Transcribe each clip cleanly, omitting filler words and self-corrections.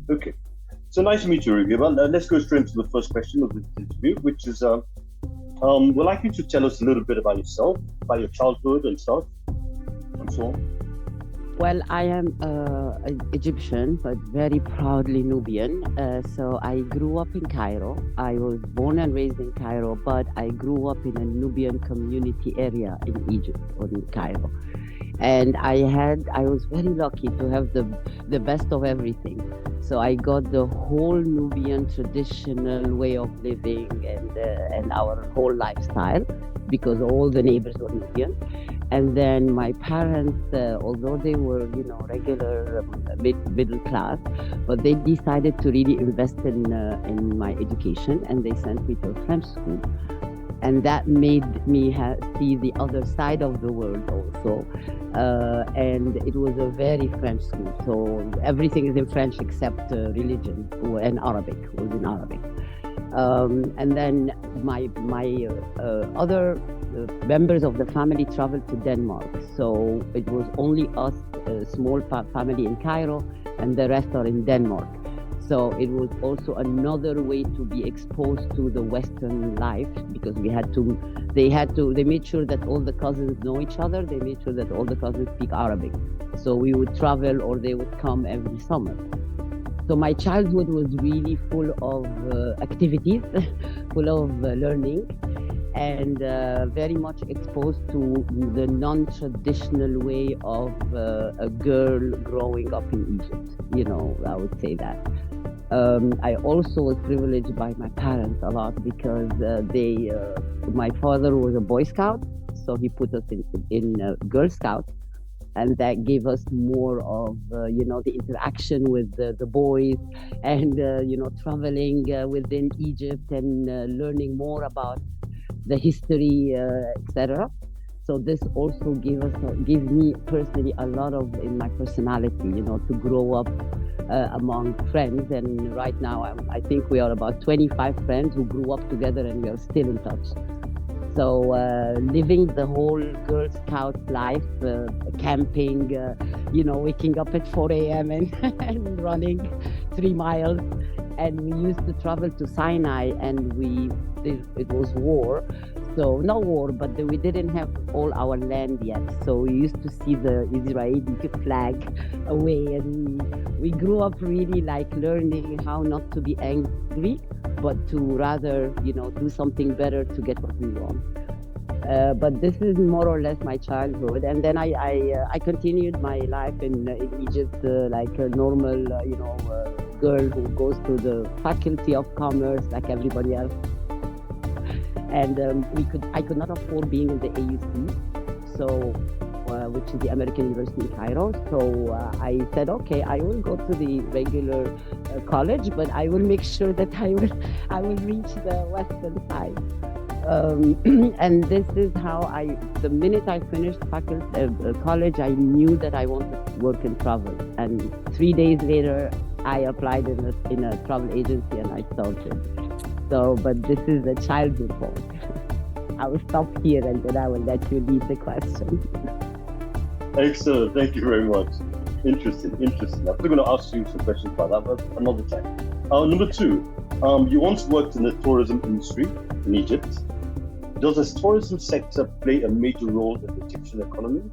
Okay. So nice to meet you, Heba. Let's go straight into the first question of this interview, which is, we'd like you to tell us a little bit about yourself, about your childhood and stuff, and so on. Well, I am Egyptian, but very proudly Nubian. So I grew up in Cairo. I was born and raised in Cairo, but I grew up in a Nubian community area in Egypt or in Cairo. And I was very lucky to have the best of everything. So I got the whole Nubian traditional way of living and our whole lifestyle because all the neighbors were Nubian. And then my parents, although they were, regular middle class, but they decided to really invest in my education, and they sent me to a French school, and that made me see the other side of the world also. And it was a very French school, so everything is in French except religion and Arabic was in Arabic. And then my other members of the family traveled to Denmark. So it was only us, a small family in Cairo, and the rest are in Denmark. So it was also another way to be exposed to the Western life because they made sure that all the cousins know each other. They made sure that all the cousins speak Arabic. So we would travel or they would come every summer. So my childhood was really full of activities, full of learning, and very much exposed to the non-traditional way of a girl growing up in Egypt. I would say that. I also was privileged by my parents a lot because my father was a Boy Scout, so he put us in Girl Scouts, and that gave us more of the interaction with the boys, and traveling within Egypt and learning more about the history, etc. So this also gave me personally a lot of in my personality, to grow up among friends. And right now, I think we are about 25 friends who grew up together, and we are still in touch. So living the whole Girl Scout life, camping, waking up at 4 a.m. and running 3 miles. And we used to travel to Sinai, and it was war. So not war, but we didn't have all our land yet. So we used to see the Israeli flag away, and we grew up really like learning how not to be angry, but to rather, do something better to get what we want. But this is more or less my childhood, and then I continued my life in Egypt like a normal, girl who goes to the Faculty of Commerce like everybody else. And I could not afford being in the AUC, so which is the American University in Cairo. So I said, okay, I will go to the regular college, but I will make sure that I will reach the Western side. And this is how the minute I finished college, I knew that I wanted to work in travel. And 3 days later, I applied in a travel agency and I started. So, but this is a childhood point. I will stop here and then I will let you lead the question. Excellent. Thank you very much. Interesting. I'm still going to ask you some questions about that, but another time. Number two, you once worked in the tourism industry in Egypt. Does the tourism sector play a major role in the Egyptian economy?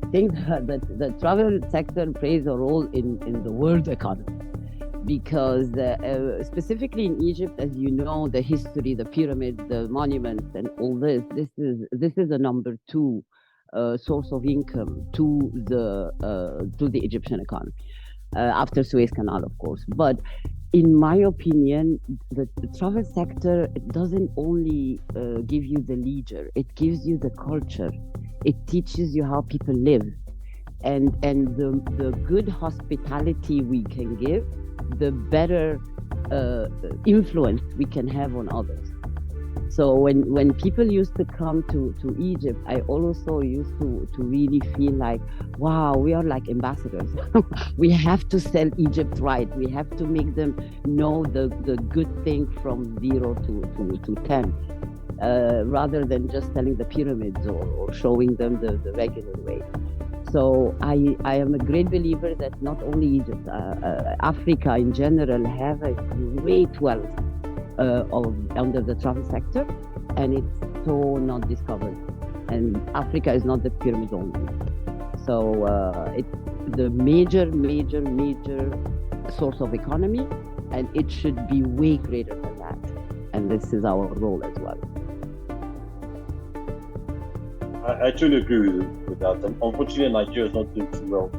I think that the travel sector plays a role in the world economy because specifically in Egypt, as you know, the history, the pyramids, the monuments, and all this is a number two source of income to the Egyptian economy after Suez Canal, of course. But in my opinion, the travel sector doesn't only give you the leisure; it gives you the culture. It teaches you how people live, and the good hospitality we can give, the better influence we can have on others. So when people used to come to Egypt, I also used to really feel like, wow, we are like ambassadors. We have to sell Egypt right. We have to make them know the good thing from 0 to 10, rather than just selling the pyramids or showing them the regular way. I am a great believer that not only Egypt, Africa in general have a great wealth under the travel sector, and it's so not discovered. And Africa is not the pyramid only. So it's the major source of economy, and it should be way greater than that. And this is our role as well. I truly agree with that. Unfortunately, Nigeria is not doing too well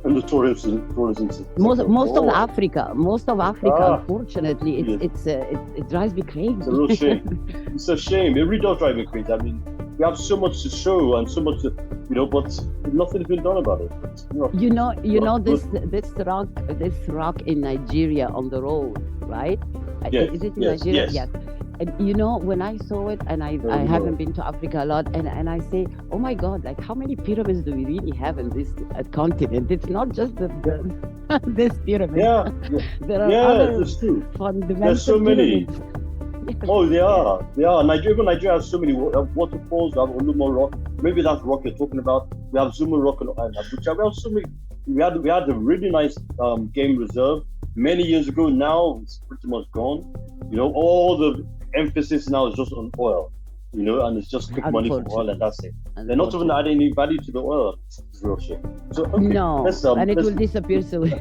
in the tourism sector. Most of Africa, unfortunately, it drives me crazy. It's a real shame. It's a shame. It really does drive me crazy. I mean, we have so much to show and so much to, but nothing's been done about it. This rock in Nigeria on the road, right? Yes, is it in yes, Nigeria? yes. And when I saw it, and I haven't been to Africa a lot, and I say, oh my God, like how many pyramids do we really have in this continent? It's not just this pyramid. Yeah, there are other that's true. fundamental There's so many. pyramids. Oh, they are. Nigeria has so many waterfalls. We have Olumo Rock. Maybe that's rock you're talking about. We have Zuma Rock and Abuja. We have so many. We had a really nice game reserve many years ago. Now it's pretty much gone. All the emphasis now is just on oil. And it's just quick money for oil, and that's it. They're not even adding any value to the oil. It's real shit. So okay, no, and it will disappear soon.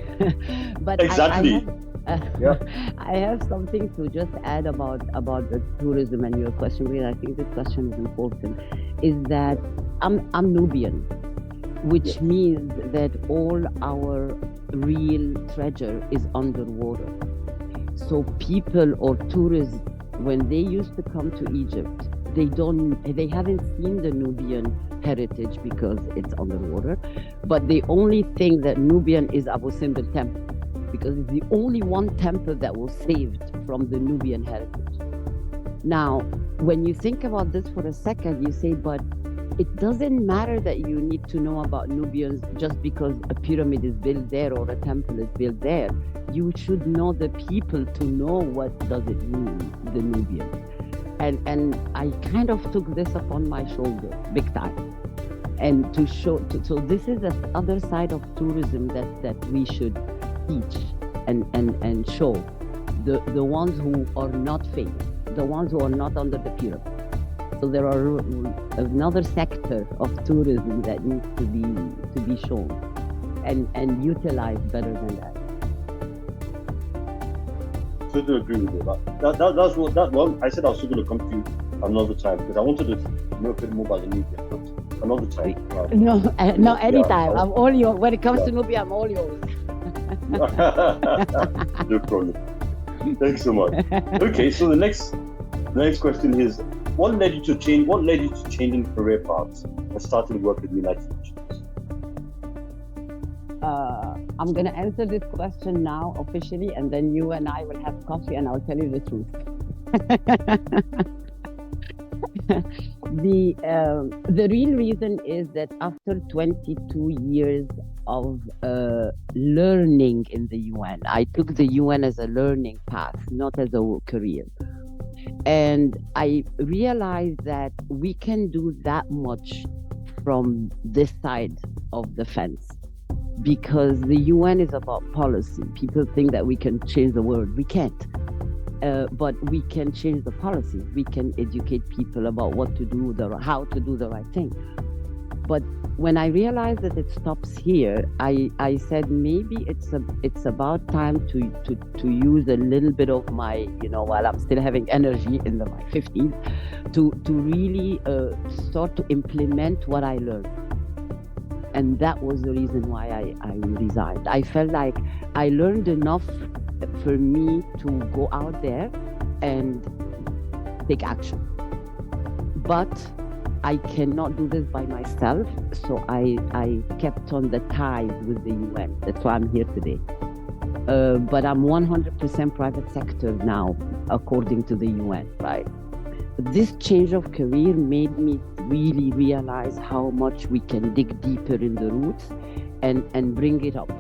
But exactly. I have something to just add about the tourism and your question, because I think this question is important. Is that I'm Nubian, which means that all our real treasure is underwater. So people or tourists, when they used to come to Egypt, they haven't seen the Nubian heritage because it's underwater, but they only think that Nubian is Abu Simbel temple, because it's the only one temple that was saved from the Nubian heritage. Now, when you think about this for a second, you say, but it doesn't matter that you need to know about Nubians just because a pyramid is built there or a temple is built there. You should know the people to know what does it mean, the Nubians. And I kind of took this upon my shoulder, big time. And to show, so this is the other side of tourism that we should teach and show. The ones who are not famous, the ones who are not under the pyramid. So there are another sector of tourism that needs to be shown and utilized better than that. Totally agree with you. That's one. I said I was still going to come to you another time because I wanted to know a bit more about the Nubian, but another time. No, anytime. I'm all yours. When it comes to Nubia, I'm all yours. No problem. Thanks so much. Okay, so the next question is, what led you to changing career paths and starting work with United Nations? I'm going to answer this question now officially, and then you and I will have coffee and I'll tell you the truth. The real reason is that after 22 years of learning in the UN, I took the UN as a learning path, not as a career. And I realized that we can do that much from this side of the fence, because the UN is about policy. People think that we can change the world. We can't. But we can change the policy. We can educate people about what to do, how to do the right thing. But when I realized that it stops here, I said maybe it's about time to use a little bit of my, while I'm still having energy in my 50s, to really start to implement what I learned. And that was the reason why I resigned. I felt like I learned enough for me to go out there and take action. But I cannot do this by myself, so I kept on the ties with the UN. That's why I'm here today. But I'm 100% private sector now, according to the UN, right? This change of career made me really realize how much we can dig deeper in the roots and bring it up.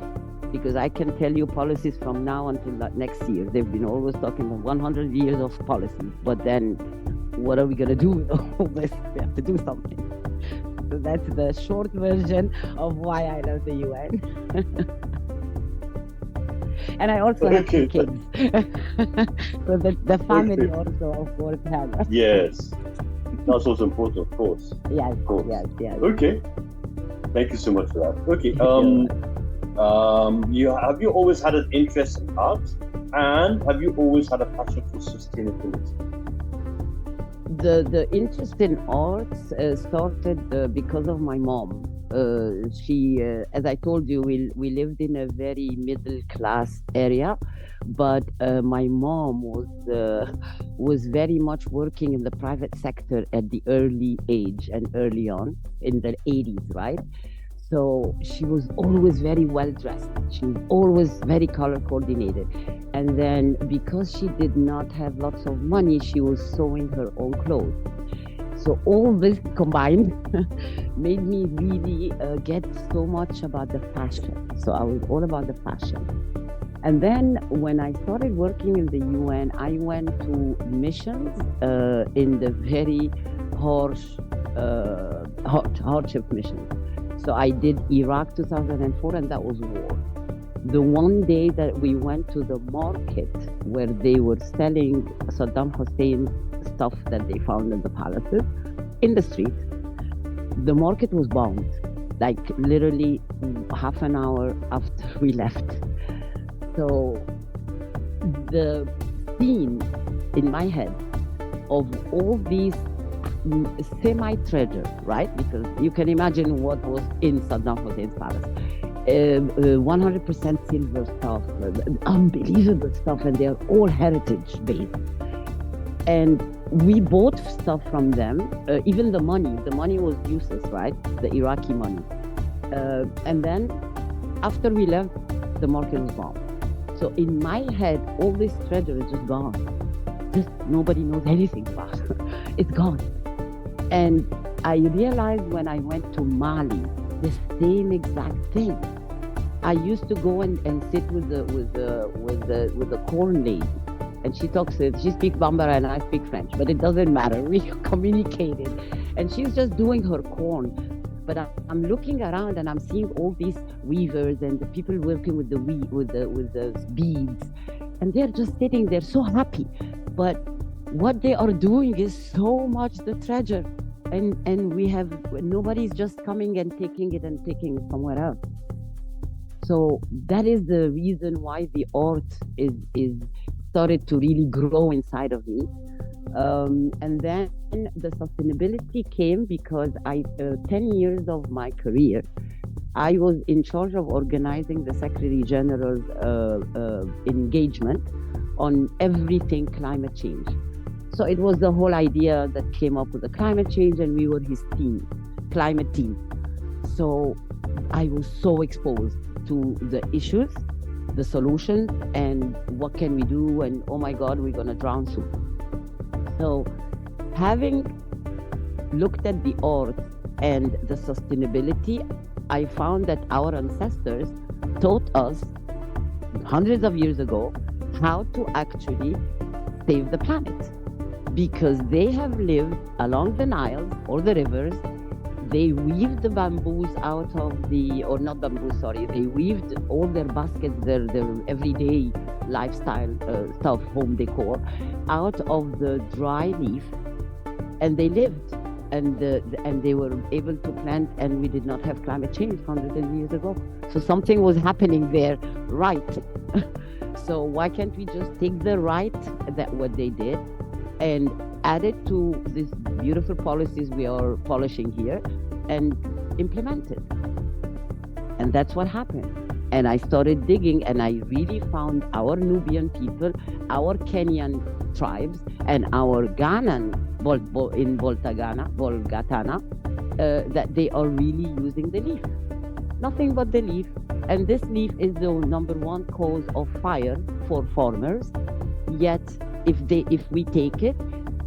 Because I can tell you policies from now until next year. They've been always talking about 100 years of policies, but then what are we going to do with all this? We have to do something. So that's the short version of why I love the UN. And I also have two Okay. kids. So the family Okay. also, of course, has. Yes. That's also important, of course. Yes, Of course. yes, yes. Okay. Thank you so much for that. Okay. You're You have you always had an interest in art, and have you always had a passion for sustainability? the interest in arts started because of my mom. She, as I told you, we lived in a very middle class area, but my mom was very much working in the private sector at the early age and early on in the 80s, right? So she was always very well dressed. She was always very color coordinated. And then because she did not have lots of money, she was sewing her own clothes. So all this combined made me really get so much about the fashion. So I was all about the fashion. And then when I started working in the UN, I went to missions in the very harsh hardship missions. So I did Iraq 2004, and that was war. The one day that we went to the market where they were selling Saddam Hussein's stuff that they found in the palaces in the street, the market was bombed, like literally half an hour after we left. So the scene in my head of all these semi-treasure, right? Because you can imagine what was in Saddam Hussein's palace. 100% silver stuff, unbelievable stuff, and they're all heritage based. And we bought stuff from them, even the money was useless, right? The Iraqi money. And then after we left, the market was gone. So in my head, all this treasure is just gone. Just nobody knows anything about it. It's gone. And I realized when I went to Mali, the same exact thing. I used to go and sit with the corn lady, and she speaks Bambara and I speak French, but it doesn't matter. We communicated, and she's just doing her corn. But I'm looking around and I'm seeing all these weavers and the people working with the beads, and they're just sitting there so happy. But what they are doing is so much the treasure, and nobody's just coming and taking it somewhere else. So that is the reason why the art is started to really grow inside of me. And then the sustainability came because 10 years of my career, I was in charge of organizing the Secretary General's engagement on everything climate change. So it was the whole idea that came up with the climate change, and we were his climate team. So I was so exposed to the issues, the solutions, and what can we do, and oh my God, we're going to drown soon. So having looked at the art and the sustainability, I found that our ancestors taught us hundreds of years ago how to actually save the planet, because they have lived along the Nile or the rivers. They weaved the bamboos out of or not bamboo, sorry, they weaved all their baskets, their everyday lifestyle stuff, home decor, out of the dry leaf, and they lived, and they were able to plant, and we did not have climate change hundreds of years ago. So something was happening there, right? So why can't we just take the right, that what they did, and add it to these beautiful policies we are polishing here and implement it? And that's what happened. And I started digging, and I really found our Nubian people, our Kenyan tribes, and our Ghanan in Volgatana, that they are really using the leaf. Nothing but the leaf. And this leaf is the number one cause of fire for farmers. Yet, if we take it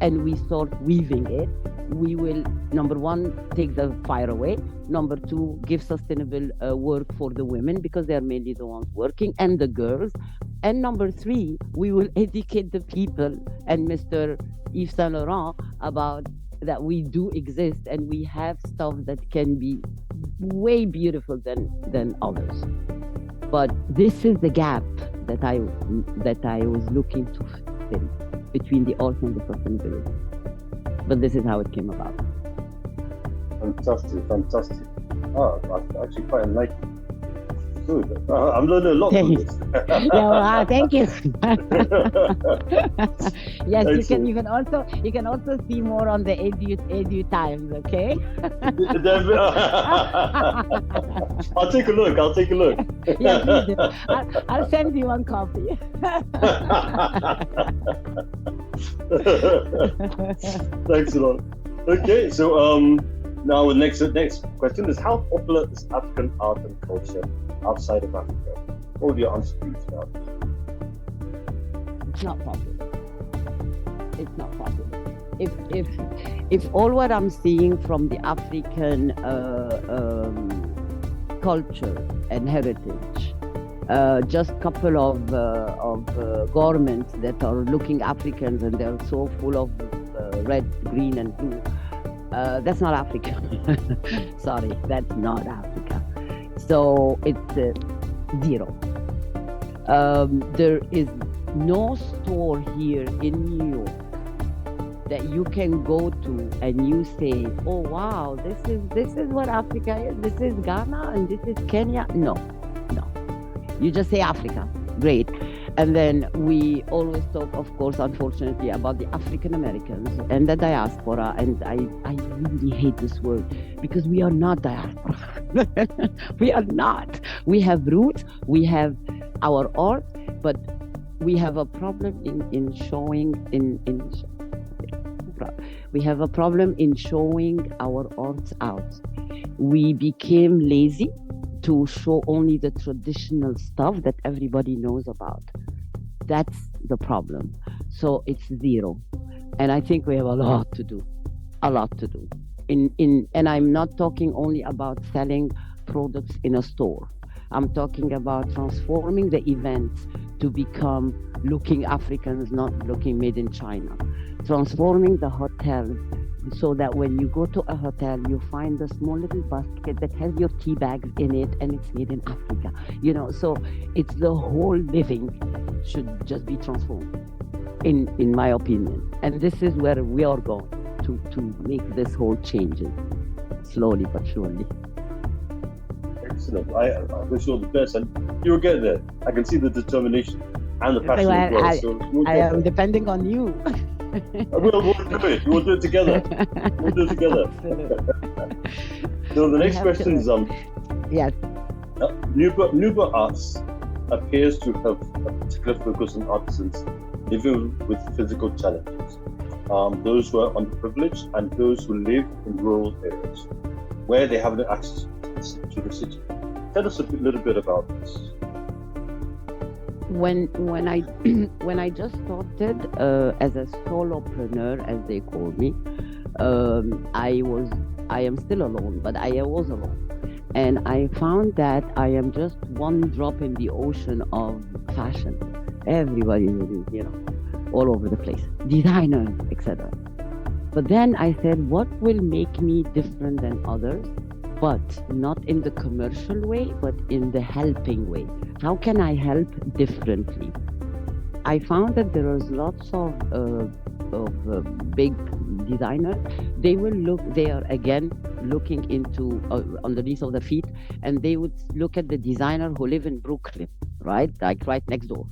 and we start weaving it, we will, number one, take the fire away. Number two, give sustainable work for the women, because they're mainly the ones working, and the girls. And number three, we will educate the people and Mr. Yves Saint Laurent about that we do exist, and we have stuff that can be way beautiful than others. But this is the gap that I was looking to fill between the art and the sustainability. But this is how it came about. Fantastic, fantastic. Oh, I actually quite like it. Good. I'm learning a lot from this. Yeah, thank you. Yes, Excellent. you can also see more on the Edu Times, okay? I'll take a look. I'll take a look. Yeah, please do. I'll send you one copy. Thanks a lot. Okay, so now the next question is, how popular is African art and culture outside of Africa? What would your answer be to that? It's not popular. It's not popular. If all what I'm seeing from the African culture and heritage, just couple of garments that are looking Africans, and they're so full of red, green, and blue. That's not Africa. Sorry, that's not Africa. So it's zero. There is no store here in New York that you can go to and you say, "Oh wow, this is what Africa is. This is Ghana and this is Kenya." No. You just say Africa. Great. And then we always talk, of course, unfortunately, about the African Americans and the diaspora. And I really hate this word, because we are not diaspora. We are not. We have roots, we have our art, but we have a problem in showing we have a problem in showing our arts out. We became lazy to show only the traditional stuff that everybody knows about. That's the problem. So it's zero. And I think we have a lot to do. And I'm not talking only about selling products in a store. I'm talking about transforming the events to become looking Africans, not looking made in China. Transforming the hotels so that when you go to a hotel, you find a small little basket that has your tea bags in it, and it's made in Africa. So it's the whole living should just be transformed, in my opinion. And this is where we are going to make this whole change, slowly but surely. Excellent. I wish you all the best, and you'll get there. I can see the determination and the passion as well. So I am depending on you. We'll do it. We'll do it together. So the next question is yes. Nuba Arts appears to have a particular focus on artisans living with physical challenges, those who are underprivileged and those who live in rural areas where they have no access to the city. Tell us a little bit about this. When I just started as a solopreneur, as they call me, I am still alone, but I was alone, and I found that I am just one drop in the ocean of fashion. Everybody, all over the place, designers, etc. But then I said, what will make me different than others? But not in the commercial way, but in the helping way. How can I help differently? I found that there was lots of big designers. They are again looking into underneath of the feet, and they would look at the designer who live in Brooklyn, right? Like right next door.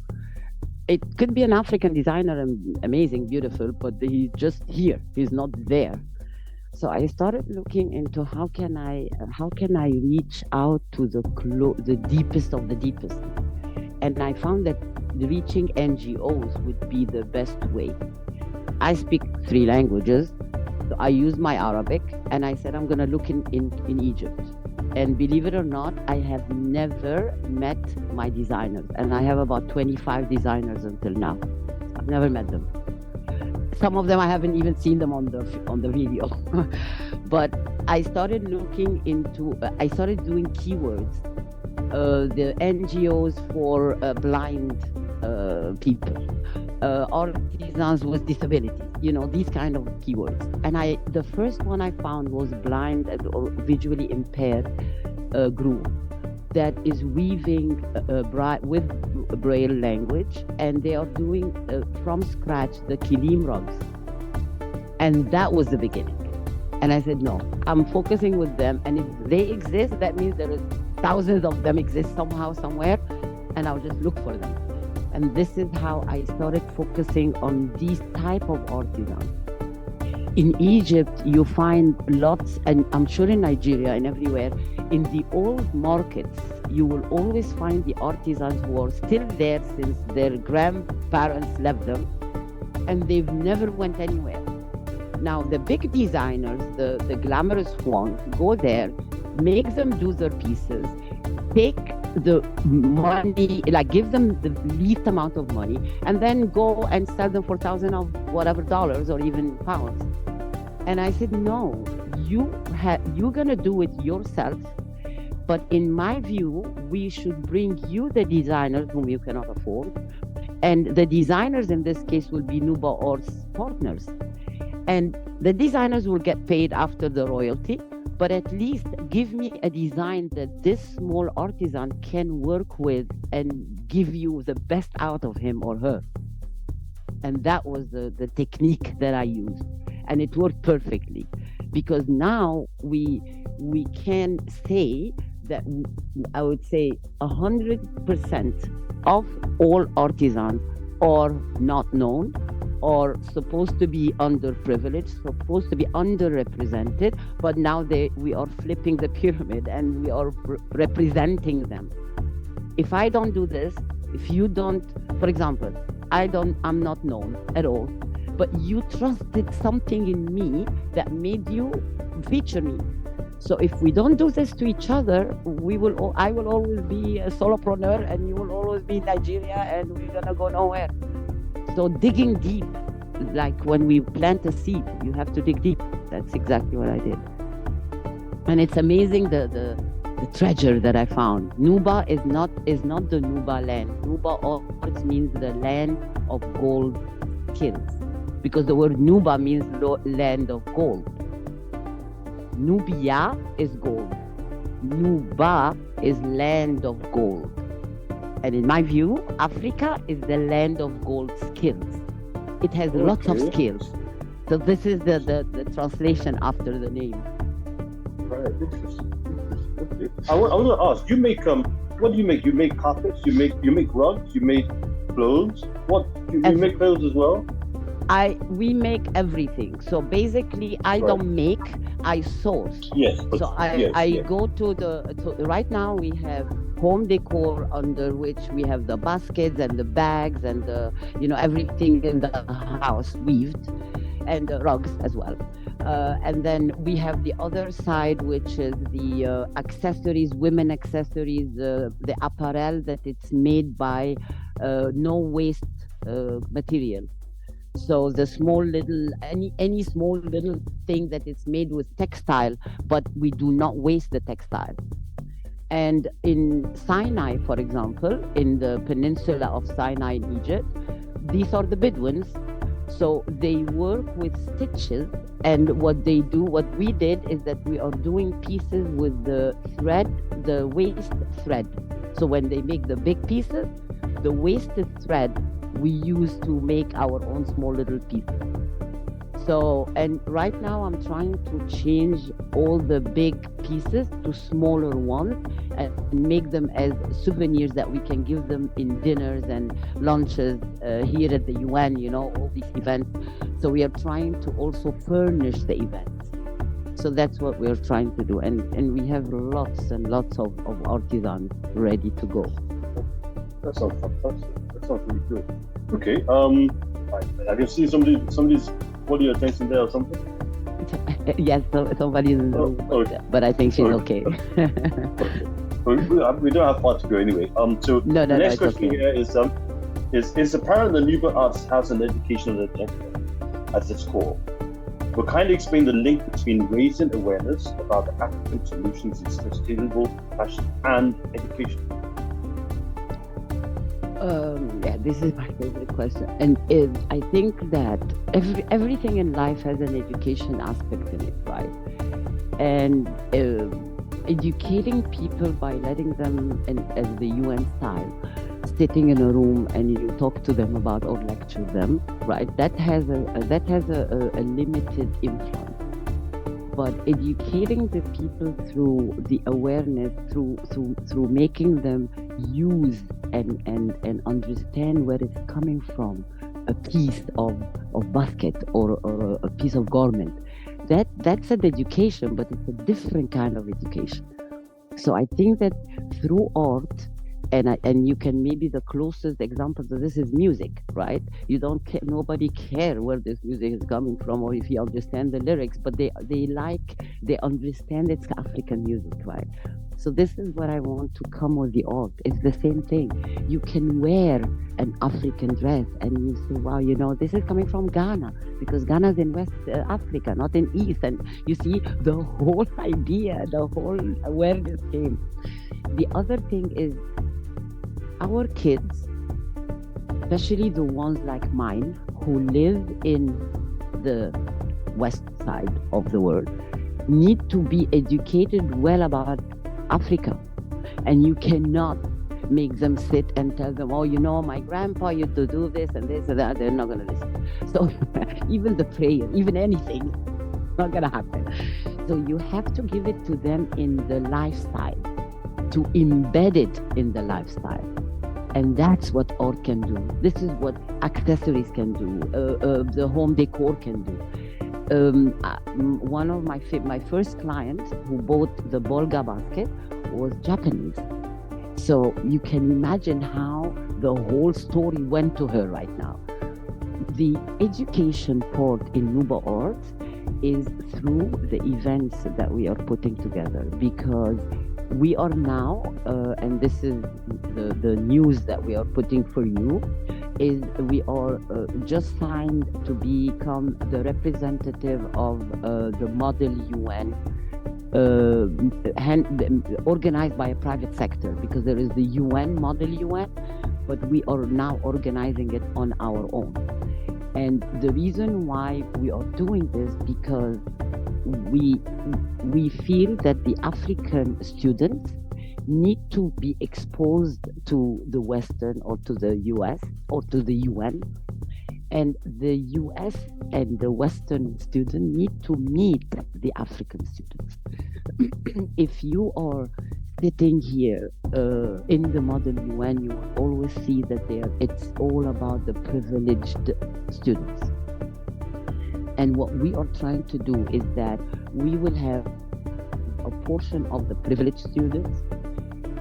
It could be an African designer, and amazing, beautiful, but he's just here. He's not there. So I started looking into how can I reach out to the deepest of the deepest, and I found that reaching NGOs would be the best way. I speak 3 languages, so I use my Arabic, and I said I'm gonna look in Egypt. And believe it or not, I have never met my designers, and I have about 25 designers until now. I've never met them. Some of them I haven't even seen them on the video. But I started looking into, I started doing keywords, the NGOs for blind people, artisans with disabilities, these kind of keywords. And the first one I found was blind or visually impaired group that is weaving with Braille language, and they are doing from scratch the kilim rugs. And that was the beginning. And I said, no, I'm focusing with them. And if they exist, that means there is thousands of them exist somehow, somewhere, and I'll just look for them. And this is how I started focusing on these type of artisans. In Egypt, you find lots, and I'm sure in Nigeria and everywhere, in the old markets, you will always find the artisans who are still there since their grandparents left them, and they've never went anywhere. Now, the big designers, the glamorous ones, go there, make them do their pieces, take the money, like give them the least amount of money, and then go and sell them for thousands of whatever dollars or even pounds. And I said, no, you're gonna do it yourself. But in my view, we should bring you the designers whom you cannot afford. And the designers in this case will be Nuba or partners. And the designers will get paid after the royalty, but at least give me a design that this small artisan can work with and give you the best out of him or her. And that was the technique that I used. And it worked perfectly, because now we can say that I would say 100% of all artisans are not known, or supposed to be underprivileged, supposed to be underrepresented, but now we are flipping the pyramid and we are representing them. If I don't do this, if you don't, for example, I'm not known at all, but you trusted something in me that made you feature me. So if we don't do this to each other, I will always be a solopreneur and you will always be in Nigeria and we're gonna go nowhere. So digging deep, like when we plant a seed, you have to dig deep. That's exactly what I did. And it's amazing the treasure that I found. Nuba is not the Nuba land. Nuba art means the land of gold skills, because the word Nuba means land of gold. Nubia is gold. Nuba is land of gold. And in my view, Africa is the land of gold skills. It has lots of skills. So this is the translation after the name. Right, interesting. Okay. I want to ask, you make what do you make? You make carpets, you make rugs, you make clothes. What you make clothes as well? We make everything. So basically, I don't make, I source. Yes. So I go to right now we have home decor, under which we have the baskets and the bags and the everything in the house weaved, and the rugs as well. And then we have the other side, which is the accessories, women accessories, the apparel that it's made by no waste material. So the small little, any small little thing that is made with textile, but we do not waste the textile. And in Sinai, for example, in the peninsula of Sinai in Egypt, these are the Bedouins. So they work with stitches, and what we did is that we are doing pieces with the thread, the waste thread. So when they make the big pieces, the wasted thread we use to make our own small little pieces. So, and right now I'm trying to change all the big pieces to smaller ones and make them as souvenirs that we can give them in dinners and lunches here at the UN, all these events. So we are trying to also furnish the events. So that's what we're trying to do. And we have lots and lots of artisans ready to go. That sounds fantastic. That sounds really good. Okay. I can see somebody's body attention there or something. Yes, somebody in the room, but I think she's okay. Okay. We don't have far to go anyway. So the next question here is apparent that Nubian arts has an educational agenda at its core. But kindly explain the link between raising awareness about the African solutions in sustainable fashion and education. Yeah, this is my favorite question, and I think that everything in life has an education aspect in it, right? And educating people by letting them, in, as the UN style, sitting in a room and you talk to them about or lecture them, right? That has a limited influence. But educating the people through the awareness, through making them use and understand where it's coming from, a piece of basket or a piece of garment, that's an education, but it's a different kind of education. So I think that through art, and you can, maybe the closest example to this is music, right? You don't care, nobody care where this music is coming from or if you understand the lyrics, but they understand it's African music, right? So this is what I want to come with the art. It's the same thing. You can wear an African dress and you say, wow, this is coming from Ghana, because Ghana's in West Africa, not in East. And you see, the whole idea, the whole awareness came. The other thing is, our kids, especially the ones like mine who live in the west side of the world, need to be educated well about Africa. And you cannot make them sit and tell them, oh, my grandpa used to do this and this and that. They're not going to listen. So even the prayer, even anything, not going to happen. So you have to give it to them in the lifestyle, to embed it in the lifestyle. And that's what art can do. This is what accessories can do, the home decor can do. One of my first clients who bought the Bolga basket was Japanese. So you can imagine how the whole story went to her right now. The education part in Nuba Arts is through the events that we are putting together, because we are now, and this is the news that we are putting for you, is we are just signed to become the representative of the Model UN, organized by a private sector, because there is the UN, Model UN, but we are now organizing it on our own. And the reason why we are doing this, because we feel that the African students need to be exposed to the Western or to the US or to the UN. And the US and the Western student need to meet the African students. If you are sitting here in the Model UN, you will always see that it's all about the privileged students. And what we are trying to do is that we will have a portion of the privileged students,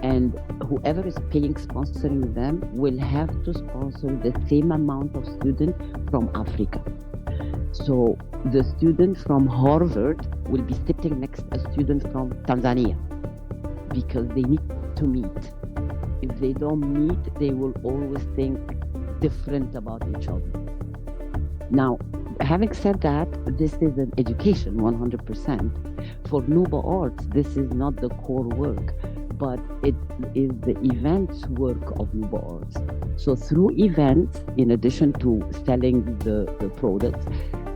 and whoever is paying, sponsoring them, will have to sponsor the same amount of students from Africa. So the student from Harvard will be sitting next to a student from Tanzania, because they need to meet. If they don't meet, they will always think different about each other. Now, having said that, this is an education 100%. For Nuba Arts, this is not the core work, but it is the events work of Nuba Arts. So through events, in addition to selling the products,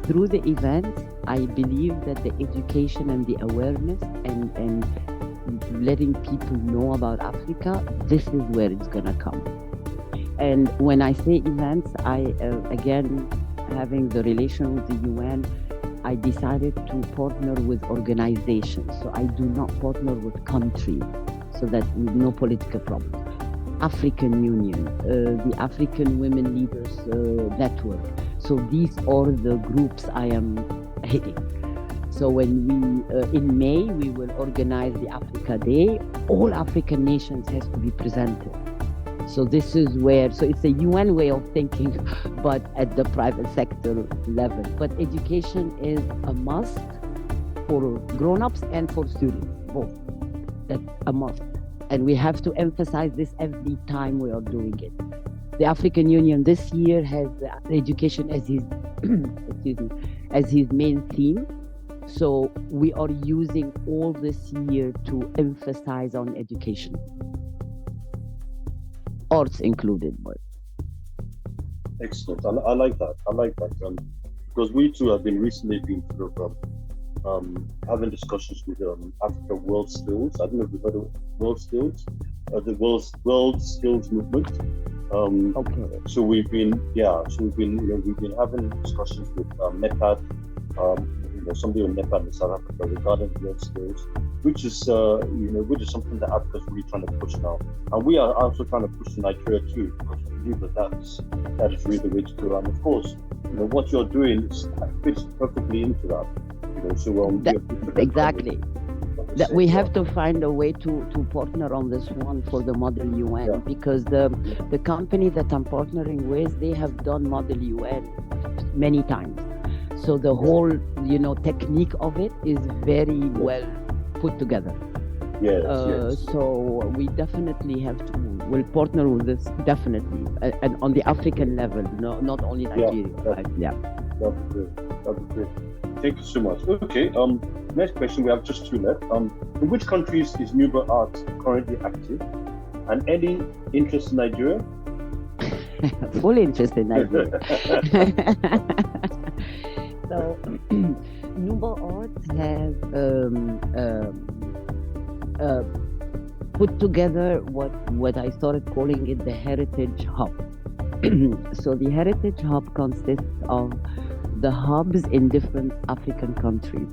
through the events, I believe that the education and the awareness and letting people know about Africa, this is where it's gonna come. And when I say events, I again, having the relation with the UN, I decided to partner with organizations. So I do not partner with countries, so that no political problems. African Union, the African Women Leaders Network. So these are the groups I am hitting. So when we, in May, we will organize the Africa Day. All African nations has to be presented. So this is where, so it's a UN way of thinking, but at the private sector level. But education is a must for grown-ups and for students, both. That's a must. And we have to emphasize this every time we are doing it. The African Union this year has education as his, excuse me, as his main theme. So we are using all this year to emphasize on education. arts included. But Excellent. I like that. I like that. Because we too have been recently been sort of having discussions with Africa World Skills. I don't know if you've heard of World Skills, the World Skills Movement. okay, So we've been, we've been having discussions with NEPAD, somebody on NEPAD in South Africa regarding world skills, which is which is something that Africa's really trying to push now, and we are also trying to push in Nigeria too, because we believe that is really the way to go. And of course, what you're doing fits perfectly into that. So exactly. That we have to find a way to partner on this one for the Model UN, because the company that I'm partnering with, they have done Model UN many times. So the whole technique of it is very well put together. Yes. So we definitely will partner with this, definitely, and on the African level, not only Nigeria. That'd be great. Thank you so much. Okay. Next question. We have just two left. In which countries is Nuba Art currently active? And any interest in Nigeria? Full interest in Nigeria. So, Nuba Art has put together what I started calling it the Heritage Hub. So the Heritage Hub consists of the hubs in different African countries.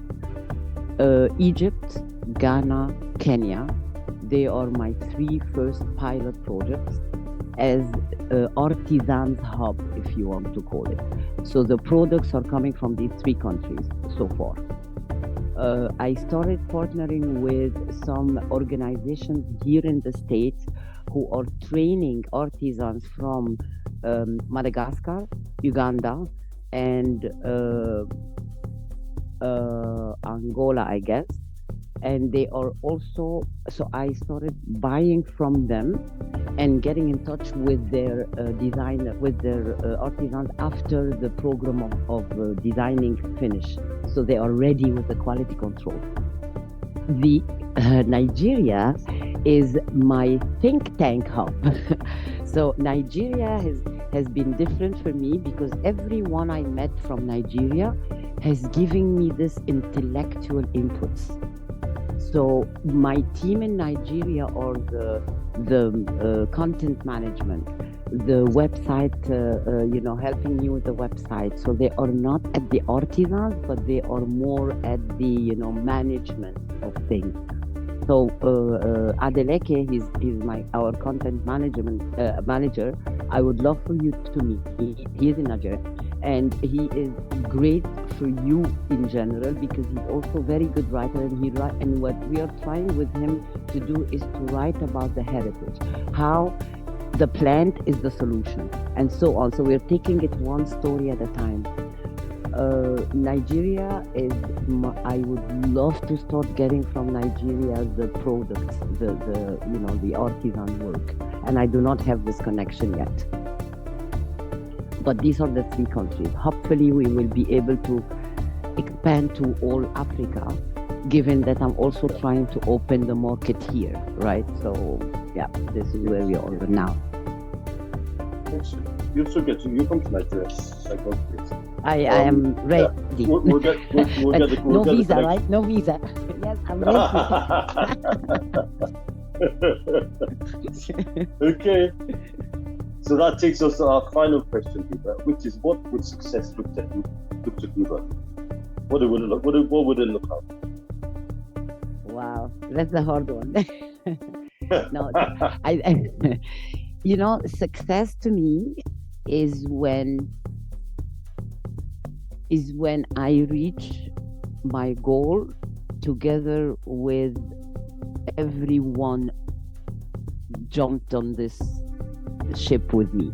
Egypt, Ghana, Kenya. They are my three first pilot projects as artisans hub, if you want to call it. So the products are coming from these three countries so far. I started partnering with some organizations here in the States who are training artisans from Madagascar, Uganda, and Angola, I guess. And they are also, so I started buying from them and getting in touch with their artisans after the program of designing finished. So they are ready with the quality control. The Nigeria is my think tank hub. So Nigeria has been different for me because everyone I met from Nigeria has given me this intellectual inputs. So my team in Nigeria are the content management, the website, helping me with the website. So they are not at the artisans, but they are more at the management of things. So Adeleke, he's our content management manager. I would love for you to meet. He is in Nigeria, and he is great for you in general because he's also very good writer, and what we are trying with him to do is to write about the heritage, how the plant is the solution, and so on. So we're taking it one story at a time. Nigeria is, I would love to start getting from Nigeria the products, the artisan work, and I do not have this connection yet. But these are the three countries. Hopefully we will be able to expand to all Africa, given that I'm also trying to open the market here, right? So yeah, this is where we are now. You come to Nigeria. I am ready. We'll get no visa, right? No visa. Yes, I'm ready. Okay. So that takes us to our final question, Heba, which is, what would success look to Heba? What would it look like? Wow, that's a hard one. No, success to me is when I reach my goal together with everyone jumped on this ship with me.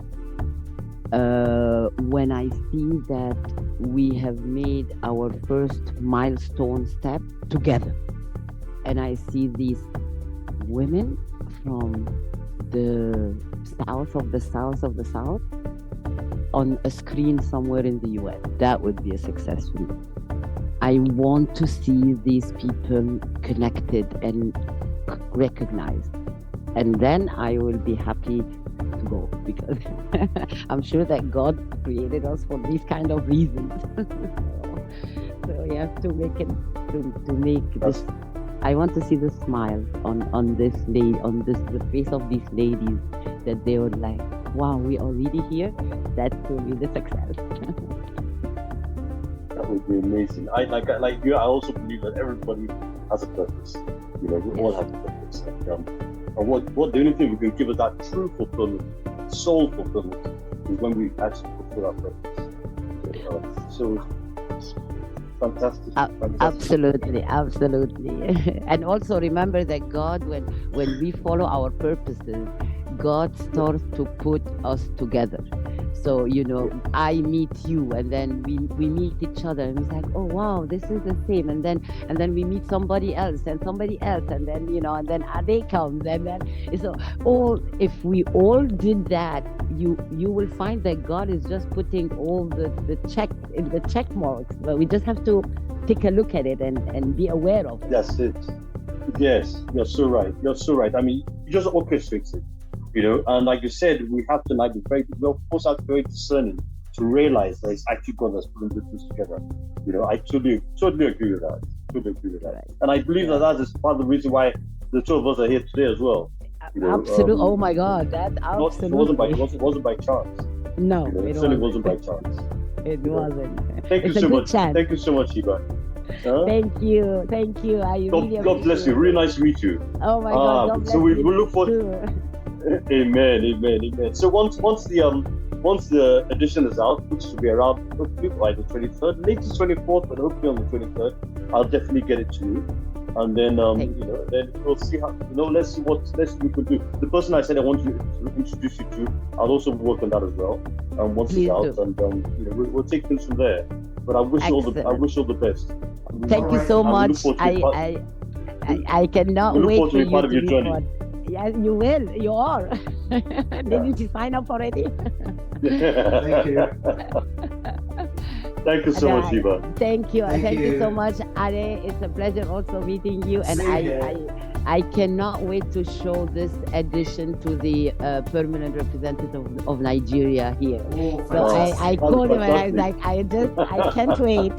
When I see that we have made our first milestone step together, and I see these women from the south of the south on a screen somewhere in the US, that would be a success for me. I want to see these people connected and recognized, and then I will be happy to to go because I'm sure that God created us for these kind of reasons. So you have to make it to make this. I want to see the smile on this lady, on the face of these ladies, that they were like, wow, we're already here. That will be the success. That would be amazing. Like you. I also believe that everybody has a purpose. You know, we all have a purpose. And what the only thing we can give us that true fulfillment, soul fulfillment, is when we actually fulfill our purpose. So fantastic. Absolutely. And also remember that God, when we follow our purposes, God starts to put us together. So, you know, I meet you, and then we meet each other, and it's like, oh wow, this is the same. And then we meet somebody else, and then, you know, and then they come, and then so if we all did that, you will find that God is just putting all the check marks, but we just have to take a look at it and be aware of it. That's it. Yes, you're so right. I mean, you just orchestrate it. You know, and like you said, we have to be very discerning to realize that it's actually God that's putting this together. You know, I totally agree with that. Right. And I believe that is part of the reason why the two of us are here today as well. You know, absolutely. Oh my God, that absolutely. It wasn't by chance. No, you know, it certainly wasn't by chance. It wasn't. Thank you so much. Thank you so much, Heba. Thank you. God bless you. Really nice to meet you. Oh my God. God bless so we you look forward. Amen. So once the edition is out, which will be around hopefully by the 23rd, latest 24th, but hopefully on the 23rd, I'll definitely get it to you. And then then we'll see how, let's see what we could do. The person I said I want you to introduce you to, I'll also work on that as well. Once it's out, and we'll take things from there. But I wish you all the best. Thank you so much. I cannot wait for you part of your journey. Yes, you will. You are. Didn't you sign up already? Thank you. Thank you so much, Heba. Thank you so much, Ade. It's a pleasure also meeting you, and I cannot wait to show this edition to the permanent representative of Nigeria here. So I called him and I was like, I can't wait.